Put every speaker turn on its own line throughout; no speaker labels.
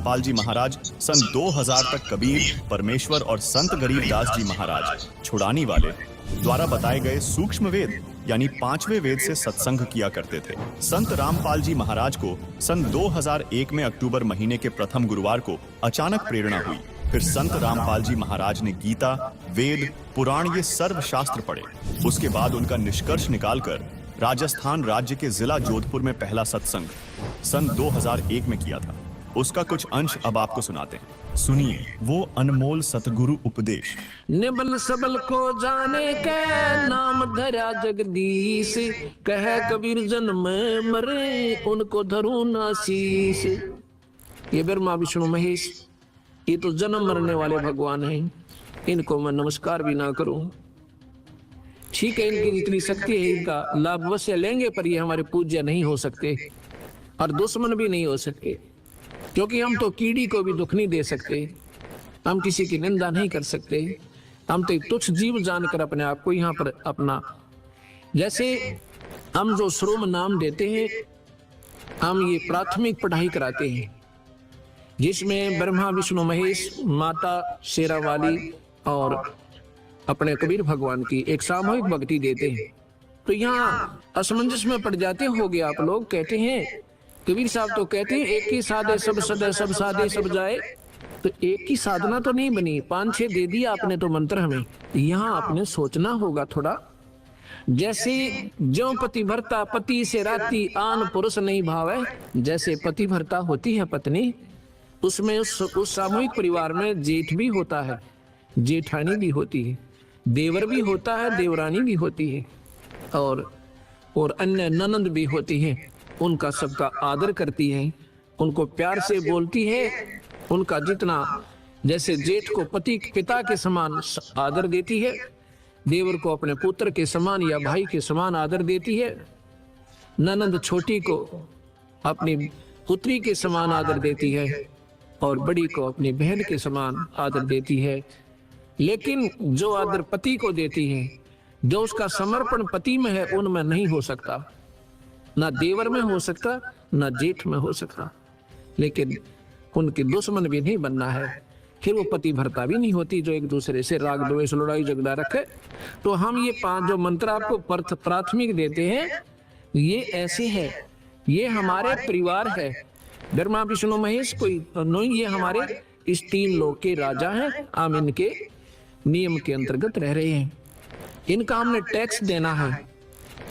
रामपाल जी महाराज, सन 2000 तक कबीर, परमेश्वर और संत गरीबदास जी महाराज छुड़ानी वाले द्वारा बताए गए सूक्ष्म वेद यानी 5वें वेद से सत्संग किया करते थे। संत रामपाल जी महाराज को सन 2001 में अक्टूबर महीने के प्रथम गुरुवार को अचानक प्रेरणा हुई। फिर संत रामपाल जी महाराज ने गीता, वेद, पुराण ये सर्व शास्त्र पढ़े। उसके बाद उनका निष्कर्ष निकालकर राजस्थान राज्य के जिला जोधपुर में पहला सत्संग सन 2001 में किया था। उसका कुछ अंश अब आपको सुनाते हैं, सुनिए वो अनमोल सतगुरु उपदेश।
निबल सबल को जाने के नाम धरा जगदीश, कह कबीर जन्म मरे उनको धरू ना शीश। ये ब्रह्मा विष्णु महेश, ये तो जन्म मरने वाले भगवान हैं, इनको मैं नमस्कार भी ना करूं। ठीक है, इनकी जितनी शक्ति है इनका लाभ अवश्य लेंगे, पर ये हमारे पूज्य नहीं हो सकते और दुश्मन भी नहीं हो सकते, क्योंकि हम तो कीड़ी को भी दुख नहीं दे सकते, हम किसी की निंदा नहीं कर सकते। हम तो एक तुच्छ जीव जानकर अपने आप को यहाँ पर अपना, जैसे हम जो श्रोम नाम देते हैं, हम ये प्राथमिक पढ़ाई कराते हैं जिसमें ब्रह्मा विष्णु महेश, माता शेरावाली और अपने कबीर भगवान की एक सामूहिक भक्ति देते हैं। तो यहाँ असमंजस में पड़ जाते होगे आप लोग। कहते हैं कबीर साहब तो कहते हैं एक ही साधे सब सदे, सब साधे सब जाए। तो एक ही साधना तो नहीं बनी, 5-6 दे दिया आपने तो मंत्र हमें। यहाँ आपने सोचना होगा थोड़ा। जैसे जो पति भरता पति से राती आन पुरुष नहीं भावे, जैसे पति भरता होती है पत्नी, उसमें उस सामूहिक परिवार में जेठ भी होता है, जेठानी भी होती है, देवर भी होता है, देवरानी भी होती है, और अन्य ननंद भी होती है। उनका सबका आदर करती है, उनको प्यार से बोलती है, उनका जितना, जैसे जेठ को पति पिता के समान आदर देती है, देवर को अपने पुत्र के समान या भाई के समान आदर देती है, ननंद छोटी को अपनी पुत्री के समान आदर देती है, और बड़ी को अपनी बहन के समान आदर देती है। लेकिन जो आदर पति को देती है, जो उसका समर्पण पति में है, उनमें नहीं हो सकता, ना देवर में हो सकता, ना जेठ में हो सकता। लेकिन उनके दुश्मन भी नहीं बनना है, फिर वो पति भरता भी नहीं होती जो एक दूसरे से राग द्वेष लड़ाई झगड़ा रखे। तो हम ये 5 जो मंत्र आपको प्राथमिक देते हैं, ये ऐसे है, ये हमारे परिवार है। ब्रह्मा विष्णु महेश कोई नहीं, ये हमारे इस 3 लोक के राजा हैं। हम इनके नियम के अंतर्गत रह रहे हैं, इनका हमने टैक्स देना है।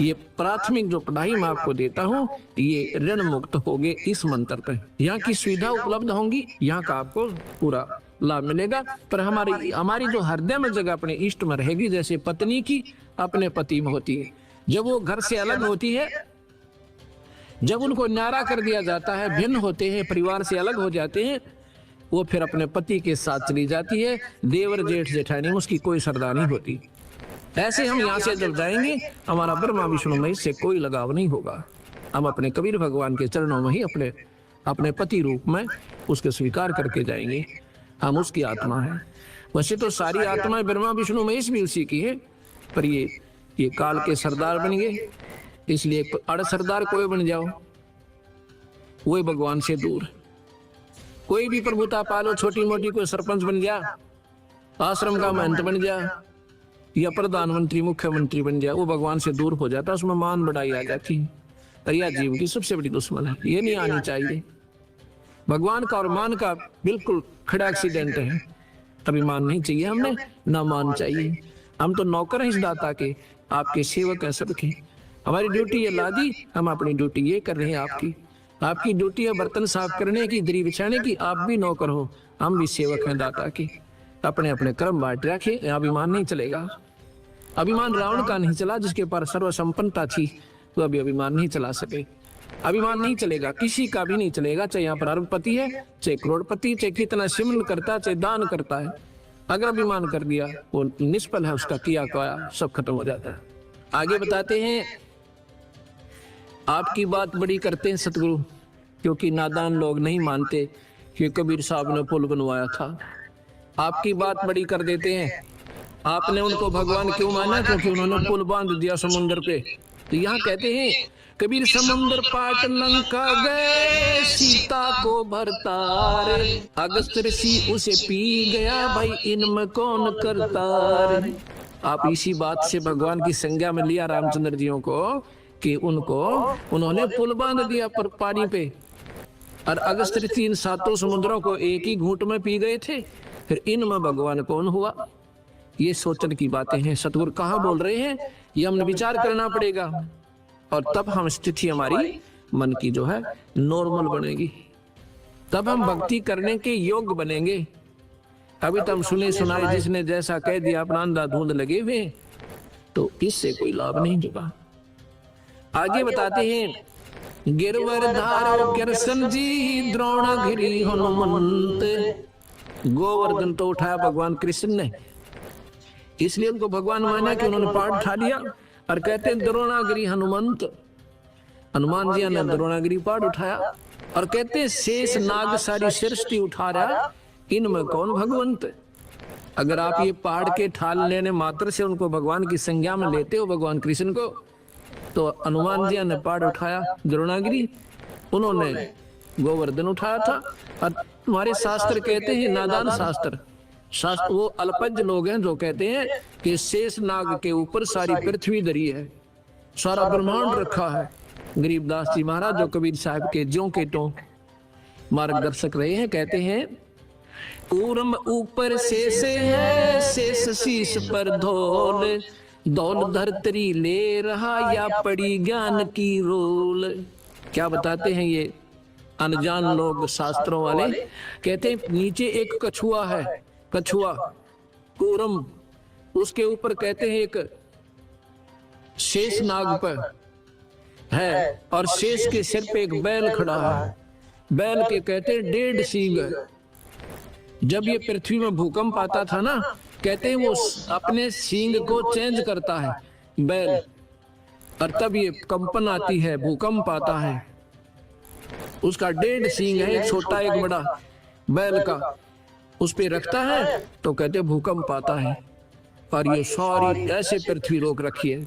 ये प्राथमिक जो पढ़ाई मैं आपको देता हूँ, ये ऋण मुक्त होगे इस मंत्र पे। यहाँ की सुविधा उपलब्ध होंगी, यहाँ का आपको पूरा लाभ मिलेगा। पर हमारी जो हृदय में जगह अपने इष्ट में रहेगी, जैसे पत्नी की अपने पति में होती है। जब वो घर से अलग होती है, जब उनको न्यारा कर दिया जाता है, भिन्न होते हैं, परिवार से अलग हो जाते हैं, वो फिर अपने पति के साथ चली जाती है। देवर जेठ जेठानी उसकी कोई सरदार नहीं होती। ऐसे हम यहाँ से जब जाएंगे, हमारा ब्रह्मा विष्णु महेश से कोई लगाव नहीं होगा। हम अपने कबीर भगवान के चरणों में ही अपने पति रूप में उसके स्वीकार करके जाएंगे। हम उसकी आत्मा है। वैसे तो सारी आत्माएं ब्रह्मा विष्णु महेश भी उसी की है, पर ये काल के सरदार बन गए, इसलिए अड़ सरदार कोई बन जाओ, वो भगवान से दूर। कोई भी प्रभुता पालो, छोटी मोटी, कोई सरपंच बन जा, आश्रम का महंत बन जा, या प्रधानमंत्री मुख्यमंत्री बन जाए, वो भगवान से दूर हो जाता, उसमें मान बढ़ाई आ जाती। रिया जीव की सबसे बड़ी दुश्मन है, ये नहीं आनी चाहिए। भगवान का और मान का बिल्कुल खड़ा एक्सीडेंट है। अभिमान नहीं चाहिए हमने, ना मान चाहिए। हम तो नौकर हैं इस दाता के, आपके सेवक हैं सबके। हमारी ड्यूटी ये लादी, हम अपनी ड्यूटी ये कर रहे हैं। आपकी ड्यूटी है बर्तन साफ करने की, दरी बिछाने की। आप भी नौकर हो, हम भी सेवक हैं दाता के। अपने अपने कर्म बांट रखे, अभिमान नहीं चलेगा। अभिमान रावण का नहीं चला, जिसके पास सर्वसंपन्नता थी, तो अभी अभिमान नहीं चला सके। अभिमान नहीं चलेगा, किसी का भी नहीं चलेगा, चाहे यहाँ पर अरबपति है, चाहे करोड़पति, चाहे कितना सिमरन करता, चाहे दान करता है। अगर अभिमान कर दिया, वो निष्फल है, उसका किया काया सब खत्म हो जाता है। आगे बताते हैं, आपकी बात बड़ी करते हैं सतगुरु, क्योंकि नादान लोग नहीं मानते कि कबीर साहब ने पुल बनवाया था। आपकी बात बड़ी कर देते हैं। आपने उनको भगवान क्यों माना? क्योंकि उन्होंने पुल बांध दिया समुद्र पे। तो यहाँ कहते हैं कबीर समुंदर पाट लंका गए, सीता को भरतार, अगस्त ऋषि उसे पी गया, भाई इनमें कौन करतार। आप इसी बात से भगवान की संज्ञा में लिया रामचंद्र जियों को कि उन्होंने पुल बांध दिया पर पानी पे, और अगस्त ऋषि इन सातों समुद्रों को एक ही घूंट में पी गए थे, फिर इनमें भगवान कौन हुआ। ये सोचने की बातें हैं। सतगुरु कहाँ बोल रहे हैं, ये हमने विचार करना पड़ेगा, और तब हम स्थिति हमारी मन की जो है नॉर्मल बनेगी, तब हम भक्ति करने के योग्य बनेंगे। अभी तो हम सुने सुनाए जिसने जैसा कह दिया, अपना अंधाधुंध लगे हुए, तो इससे कोई लाभ नहीं होगा। आगे बताते हैं, गिरवर धारो कृष्ण जी, द्रोणागिरी हनुमंत। गोवर्धन तो उठाया भगवान कृष्ण ने, इसलिए उनको भगवान माना कि उन्होंने पाठ उठा लिया, और कहते हैं द्रोणागिरी हनुमंत, हनुमान जी ने द्रोणागिरी पाठ उठाया, और कहते हैं शेष नाग सारी सृष्टि उठा रहा, इनमें कौन भगवंत। अगर आप ये पहाड़ के ठाल लेने मात्र से उनको भगवान की संज्ञा में लेते हो, भगवान कृष्ण को, तो हनुमान जी ने पहाड़ उठाया द्रोणागिरी, उन्होंने गोवर्धन उठाया था। और तुम्हारे शास्त्र कहते हैं, नादान शास्त्र वो अल्पज्ञ लोग हैं जो कहते हैं कि शेष नाग के ऊपर सारी पृथ्वी धरी है, सारा ब्रह्मांड रखा है। गरीबदास जी महाराज जो कबीर साहब के ज्यों के त्यों मार्गदर्शक रहे हैं, कहते हैं, कूर्म ऊपर शेष है, शेष शीश पर धौल, दौल धरतरी ले रहा, या पड़ी ज्ञान की रोल। क्या बताते हैं ये अनजान लोग शास्त्रों वाले, कहते हैं नीचे एक कछुआ है, कछुआ कूरम, उसके ऊपर कहते हैं एक शेष नाग पर है, और शेष के सिर पे एक बैल खड़ा है, बैल के कहते हैं 1.5 सींग है। जब ये पृथ्वी में भूकंप आता था ना, कहते हैं वो अपने सींग को चेंज करता है बैल, और तब ये कंपन आती है, भूकंप आता है। उसका 1.5 सींग है, एक छोटा एक बड़ा बैल का, उस पे रखता है तो कहते भूकंप आता है। और ये सारी ऐसे पृथ्वी रोक रखी है,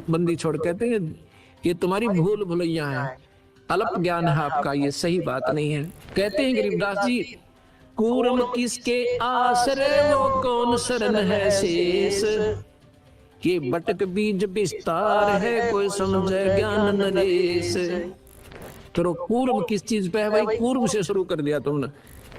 बंदी छोड़, कहते हैं ये तुम्हारी भूल भुलैया है, अल्प ज्ञान है आपका, ये सही बात नहीं है। कहते हैं गरीबदास जी, कूर्म किसके आश्रय, वो कौन शरण है शेष, ये बटक बीज विस्तार है, कोई समझे ज्ञान नरेश। तो कूर्म किस चीज पे है भाई, कूर्म से शुरू कर दिया तुमने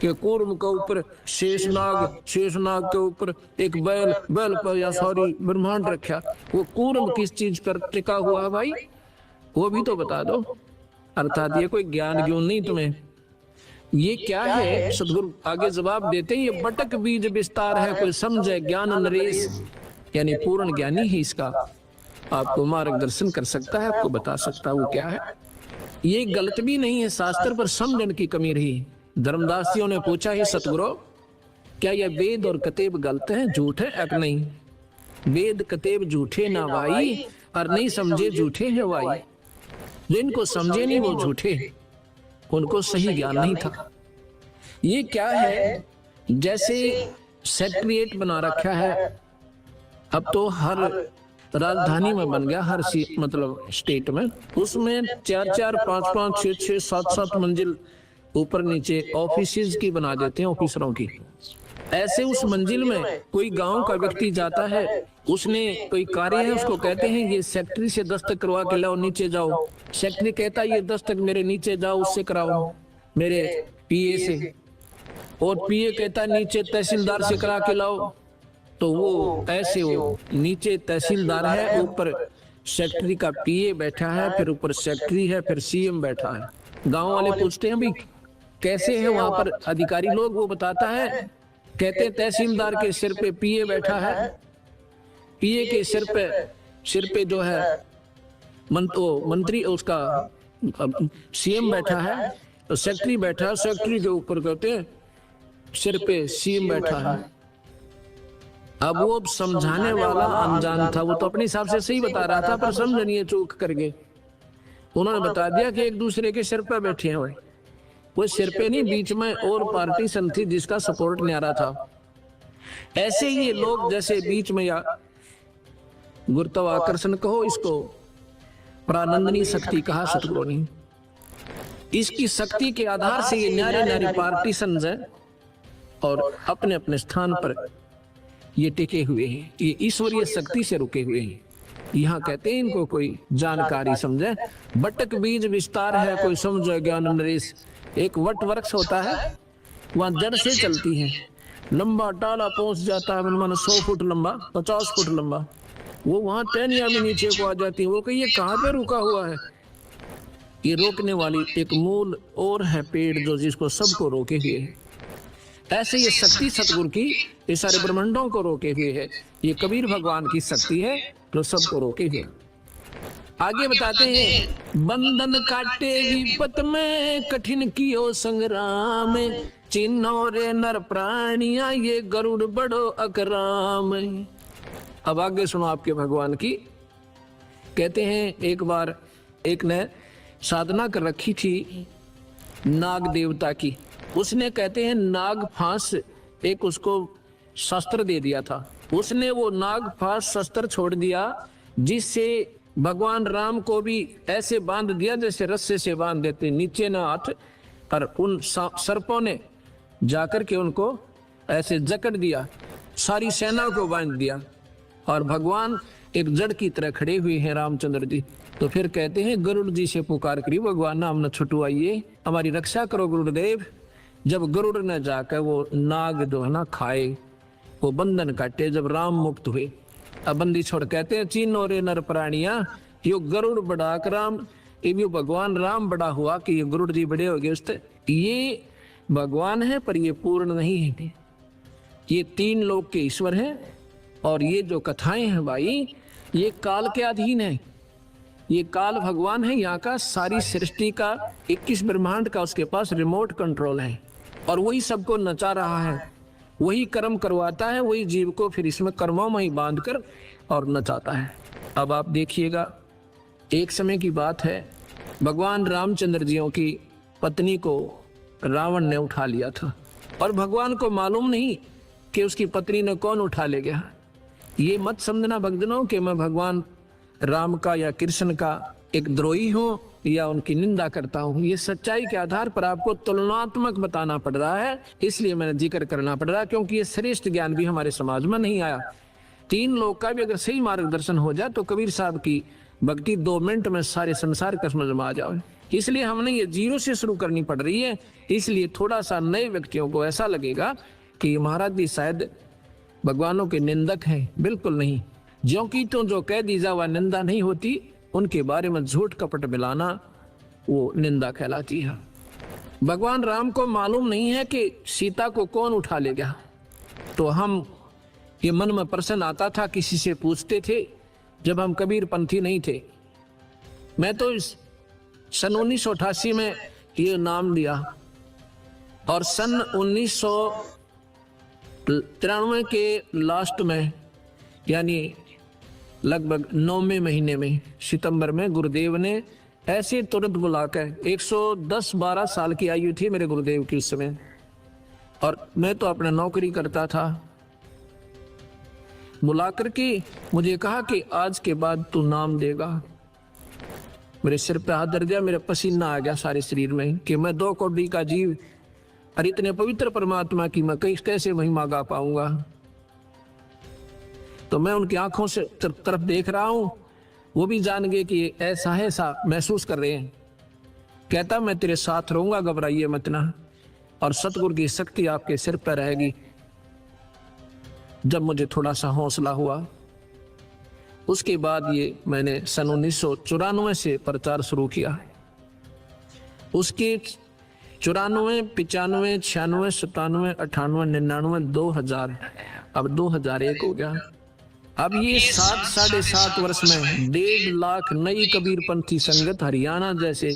कि कूर्म के ऊपर शेषनाग, शेषनाग के ऊपर एक बैल, बैल पर या सॉरी ब्रह्मांड रखा, वो कूर्म किस चीज पर टिका हुआ है भाई, वो भी तो बता दो। अर्थात ये कोई ज्ञान ज्ञान नहीं तुम्हें, ये क्या है। सदगुरु आगे जवाब देते हैं, ये बटक बीज विस्तार है, कोई समझे ज्ञान नरेश, यानी पूर्ण ज्ञानी ही इसका आपको मार्गदर्शन कर सकता है, आपको बता सकता है वो क्या है। ये गलत भी नहीं है, शास्त्र पर समझने की कमी रही। धर्मदासियों ने पूछा, ही सतगुरु क्या यह वेद और कतेब गलत है, झूठ है या नहीं। वेद कतेब झूठे ना भाई, और नहीं समझे झूठे है भाई। जिनको समझे नहीं वो झूठे, उनको सही ज्ञान नहीं था। ये क्या है, जैसे सेक्रेटरीट बना रखा है, अब तो हर राजधानी में बन गया, हर मतलब स्टेट में, उसमें 4-4, 5-5, 6-6, 7-7 मंजिल ऊपर नीचे ऑफिसेज की बना देते हैं, ऑफिसरों की। ऐसे उस मंजिल में कोई गांव का व्यक्ति जाता है, उसने कोई कार्य है, उसको कहते हैं ये सेक्रेटरी से दस्तक करवा के लाओ, नीचे जाओ। सेक्रेटरी कहता है ये दस्तक मेरे नीचे जाओ, उससे कराओ, मेरे पीए से। और पीए कहता है नीचे तहसीलदार से करा के लाओ। तो वो ऐसे वो नीचे तहसीलदार है, ऊपर सेक्रेटरी का पीए बैठा है, फिर ऊपर सेक्रेटरी है, फिर सीएम बैठा है। गांव वाले पूछते हैं भाई कैसे है वहां पर अधिकारी लोग, वो बताता है, कहते हैं तहसीलदार के सिर पे पीए बैठा है, पीए के सिर पे जो है मंत्री, उसका सीएम बैठा है, तो सेक्रेटरी बैठा है, सेक्रेटरी के ऊपर कहते हैं सिर पे सीएम बैठा है। अब वो समझाने वाला अनजान था, वो तो अपने हिसाब से सही बता रहा था, पर समझ नहीं चूक करके उन्होंने बता दिया कि एक दूसरे के सिर पे बैठे हैं। वो सिर पे नहीं, बीच में और पार्टी सन थी जिसका सपोर्ट नहीं आ रहा था। ऐसे ही ये लोग जैसे बीच में, या गुरुत्वाकर्षण कहो इसको, प्रानंदनी शक्ति कहा सतगुरु ने। इसकी शक्ति के आधार से ये न्यारे न्यारे पार्टीशंस है और अपने अपने स्थान पर ये टिके हुए हैं, ये ईश्वरीय शक्ति से रुके हुए हैं। यहाँ कहते हैं इनको कोई जानकारी समझे, बटक बीज विस्तार है कोई समझो ज्ञान नरेश। एक वट वृक्ष होता है, वहां जड़ से चलती है, लंबा टाला पहुंच जाता है, मन 100 फुट लंबा, 50 फुट लंबा, वो वहां टहनिया भी नीचे को आ जाती है। वो कहिए कहाँ पे रुका हुआ है? ये रोकने वाली एक मूल और है पेड़ जो जिसको सबको रोके हुए है। ऐसे ये शक्ति सतगुरु की ये सारे ब्रह्मांडों को रोके हुए है। ये कबीर भगवान की शक्ति है जो सबको रोके हुए। आगे बताते हैं, बंधन काटे विपत में कठिन कियो संग्राम, चिन्हो रे नर प्राणिया ये गरुड़ बड़ो अकराम। अब आगे सुनो आपके भगवान की। कहते हैं एक बार एक ने साधना कर रखी थी नाग देवता की। उसने कहते हैं नाग फांस एक उसको शस्त्र दे दिया था। उसने वो नाग फांस शस्त्र छोड़ दिया जिससे भगवान राम को भी ऐसे बांध दिया जैसे रस्से से बांध देते, नीचे ना हाथ, और उन सर्पों ने जाकर के उनको ऐसे जकड़ दिया, सारी सेना को बांध दिया और भगवान एक जड़ की तरह खड़े हुए हैं रामचंद्र जी। तो फिर कहते हैं गरुड़ जी से पुकार करी, भगवान नाम न छुटवाइए, हमारी रक्षा करो गुरुदेव। जब गरुड़ ने जाकर वो नाग जो है ना खाए, वो बंधन काटे, जब राम मुक्त हुए, अब बंदी छोड़। कहते हैं चीनो रे नर प्राणिया, यो गरुड़ बड़ा राम, ये भगवान राम बड़ा हुआ कि ये गरुड़ जी बड़े हो गए। उससे ये भगवान है पर ये पूर्ण नहीं है, ये 3 लोक के ईश्वर है। और ये जो कथाएं हैं भाई, ये काल के अधीन है। ये काल भगवान है यहाँ का, सारी सृष्टि का 21 ब्रह्मांड का उसके पास रिमोट कंट्रोल है और वही सबको नचा रहा है, वही कर्म करवाता है, वही जीव को फिर इसमें कर्मों में ही बांध कर और नचाता है। अब आप देखिएगा, एक समय की बात है, भगवान रामचंद्र जियों की पत्नी को रावण ने उठा लिया था और भगवान को मालूम नहीं कि उसकी पत्नी ने कौन उठा ले गया। ये मत समझना भक्तजनों कि मैं भगवान राम का या कृष्ण का एक द्रोही हूं या उनकी निंदा करता हूं। ये सच्चाई के आधार पर आपको तुलनात्मक बताना पड़ रहा है, इसलिए मैंने जिक्र करना पड़ रहा है, क्योंकि ये श्रेष्ठ ज्ञान भी हमारे समाज में नहीं आया। 3 लोग का भी अगर सही मार्गदर्शन हो जाए तो कबीर साहब की भक्ति 2 मिनट में सारे संसार का समझ में आ जाए। इसलिए हमने ये 0 से शुरू करनी पड़ रही है। इसलिए थोड़ा सा नए व्यक्तियों को ऐसा लगेगा कि महाराज जी शायद भगवानों के निंदक हैं। बिल्कुल नहीं, ज्यों की तो जो कह दी जा वह निंदा नहीं होती, उनके बारे में झूठ कपट मिलाना वो निंदा कहलाती है। भगवान राम को मालूम नहीं है कि सीता को कौन उठा ले गया, तो हम ये मन में प्रश्न आता था, किसी से पूछते थे जब हम कबीर पंथी नहीं थे। मैं तो इस सन 1988 में ये नाम लिया और सन 1993 के लास्ट में, यानी लगभग 9वें महीने में, सितंबर में, गुरुदेव ने ऐसे तुरंत बुलाकर, 110-12 साल की आयु थी मेरे गुरुदेव की उस समय, और मैं तो अपना नौकरी करता था, बुलाकर के मुझे कहा कि आज के बाद तू नाम देगा। मेरे सिर पे हाथ धर दिया, मेरा पसीना आ गया सारे शरीर में कि मैं 2 कौड़ी का जीव और इतने पवित्र परमात्मा की मैं कैसे महिमा गा पाऊंगा। तो मैं उनकी आंखों से तरफ देख रहा हूं, वो भी जान गए कि ऐसा है, ऐसा महसूस कर रहे हैं। कहता मैं तेरे साथ रहूंगा, घबराइए मत ना, और सतगुरु की शक्ति आपके सिर पर रहेगी। जब मुझे थोड़ा सा हौसला हुआ, उसके बाद ये मैंने सन 1994 से प्रचार शुरू किया। उसके 94, 95, 96, 97, 98, 99, 2000, अब 2001 हो गया। अब ये 7-7.5 वर्ष में 1.5 लाख नई कबीरपंथी संगत हरियाणा जैसे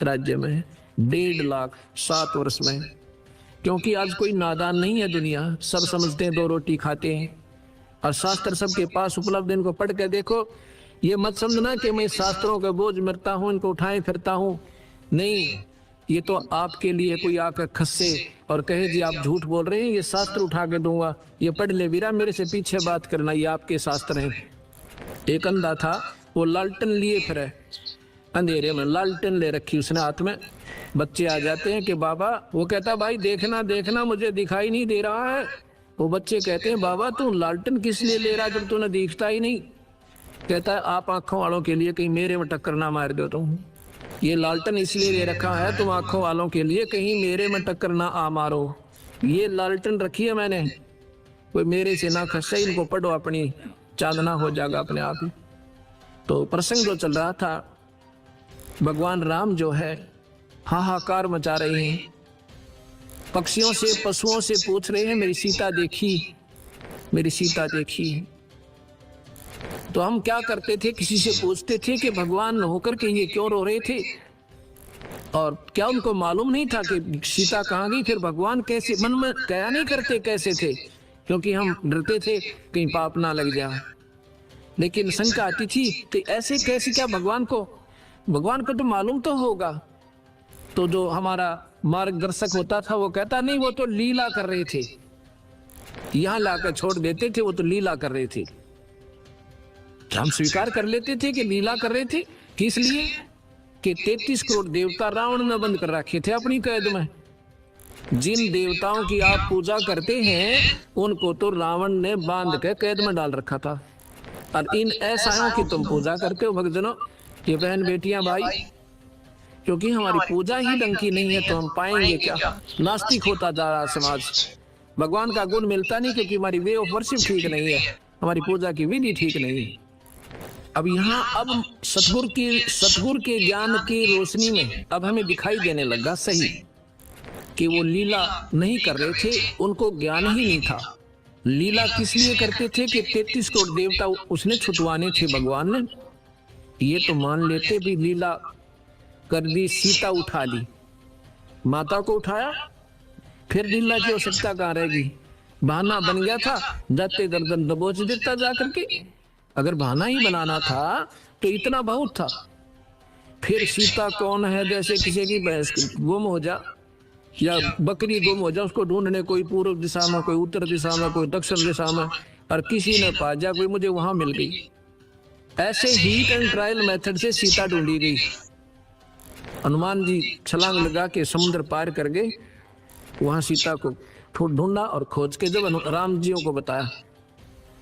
राज्य में, 1.5 लाख 7 वर्ष में। क्योंकि आज कोई नादान नहीं है दुनिया, सब समझते हैं 2 रोटी खाते हैं और शास्त्र सबके पास उपलब्ध। इनको पढ़ के देखो, ये मत समझना कि मैं शास्त्रों का बोझ मरता हूँ, इनको उठाए फिरता हूँ, नहीं। ये तो आपके लिए कोई आकर खस्से और कहे जी आप झूठ बोल रहे हैं, ये शास्त्र उठा के दूंगा, ये पढ़ ले वीरा, मेरे से पीछे बात करना, ये आपके शास्त्र हैं। एक अंधा था, वो लालटेन लिए फिर अंधेरे में, लालटेन ले रखी उसने हाथ में। बच्चे आ जाते हैं कि बाबा, वो कहता भाई देखना देखना मुझे दिखाई नहीं दे रहा है। वो बच्चे कहते हैं बाबा तू लालटेन किस लिए ले रहा जब तूने दिखता ही नहीं। कहता है आप आंखों वालों के लिए, कहीं मेरे में टक्कर ना मार दो तुम। ये लालटेन इसलिए ले रखा है तुम आंखों वालों के लिए, कहीं मेरे में टक्कर ना आ मारो। ये लालटेन रखी है मैंने, कोई मेरे से ना खसे, इनको पढ़ो अपनी चांदना हो जाएगा अपने आप ही। तो प्रसंग जो चल रहा था, भगवान राम जो है हाहाकार मचा रहे हैं, पक्षियों से पशुओं से पूछ रहे हैं मेरी सीता देखी, मेरी सीता देखी। तो हम क्या करते थे, किसी से पूछते थे कि भगवान होकर के ये क्यों रो रहे थे, और क्या उनको मालूम नहीं था कि सीता कहाँ गई। फिर भगवान कैसे, मन में क्या नहीं करते कैसे थे, क्योंकि हम डरते थे कहीं पाप ना लग जाए। लेकिन शंका आती थी कि ऐसे कैसे, क्या भगवान को तो मालूम तो होगा। तो जो हमारा मार्गदर्शक होता था वो कहता नहीं, वो तो लीला कर रहे थे, यहां लाकर छोड़ देते थे, वो तो लीला कर रहे थे। हम स्वीकार कर लेते थे कि लीला कर रहे थे। किस लिए कि 33 करोड़ देवता रावण ने बंद कर रखे थे अपनी कैद में। जिन देवताओं की आप पूजा करते हैं उनको तो रावण ने बांध के कैद में डाल रखा था, और इन ऐसाओं की तुम पूजा करते हो। भक्तजनों, ये बहन बेटियां भाई, क्योंकि हमारी पूजा ही ढंग की नहीं है तो हम पाएंगे क्या। नास्तिक होता जा रहा समाज, भगवान का गुण मिलता नहीं क्योंकि हमारी वे ऑफ वर्शिप ठीक नहीं है, हमारी पूजा की विधि ठीक नहीं है। अब यहाँ अब सतगुरु के ज्ञान की रोशनी में अब हमें दिखाई देने लगा सही कि वो लीला नहीं कर रहे थे, उनको ज्ञान ही नहीं था। लीला किस लिए करते थे कि 33 करोड़ देवता उसने छुटवाने थे भगवान ने। ये तो मान लेते भी लीला कर दी, सीता उठा ली, माता को उठाया, फिर लीला की आवश्यकता कहाँ रहेगी। बहाना बन गया था, जाते गर्दन दबोच देता जाकर के। अगर बहाना ही बनाना था तो इतना बहुत था। फिर सीता कौन है, जैसे किसी की भैंस गुम हो जा या बकरी गुम हो जा, उसको ढूंढने कोई पूर्व दिशा में, कोई उत्तर दिशा में, कोई दक्षिण दिशा में, और किसी ने पा जा, कोई मुझे वहां मिल गई। ऐसे हीट एंड ट्रायल मेथड से सीता ढूंढी गई। हनुमान जी छलांग लगा के समुद्र पार कर गए, वहां सीता को ढूंढा और खोज के जब राम जियों को बताया।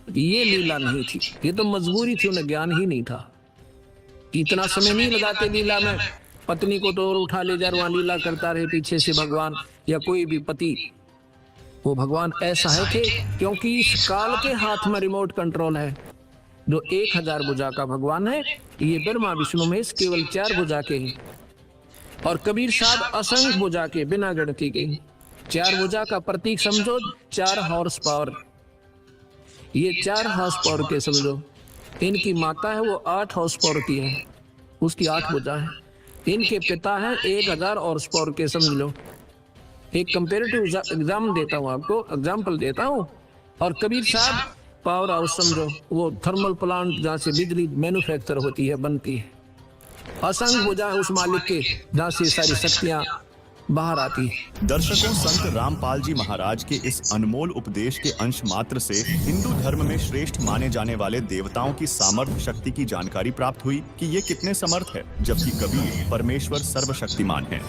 ये लीला नहीं थी, ये तो मजबूरी थी, उन्हें ज्ञान ही नहीं था। इतना समय नहीं लगाते लीला में, पत्नी को तो और उठा ले जा, वहां लीला करता रहे पीछे से भगवान या कोई भी पति। वो भगवान ऐसा है कि क्योंकि इस काल के हाथ में रिमोट कंट्रोल है, जो 1000 भुजा का भगवान है। ये ब्रह्मा विष्णु महेश केवल 4 भुजा के हैं, और कबीर साहब असंख्य भुजा के, बिना गिनती के। 4 भुजा का प्रतीक समझो 4 हॉर्स पावर। ये 4 हॉर्स पावर के समझो। इनकी माता है वो 8 हॉर्स पावर की है, उसकी 8 भुजा है। इनके पिता है 1000 हॉर्स पावर के, समझ लो। एक कंपेरेटिव एग्जाम देता हूँ आपको, एग्जाम्पल देता हूँ। और कबीर साहब पावर हाउस समझो, वो थर्मल प्लांट जहाँ से बिजली मैन्युफैक्चर होती है, बनती है। असंख्य भुजा है उस मालिक के, जहाँ से सारी शक्तियां बाहर आती है।
दर्शकों, संत रामपाल जी महाराज के इस अनमोल उपदेश के अंश मात्र से हिंदू धर्म में श्रेष्ठ माने जाने वाले देवताओं की सामर्थ्य शक्ति की जानकारी प्राप्त हुई कि ये कितने समर्थ है, जबकि कबीर परमेश्वर सर्वशक्तिमान है।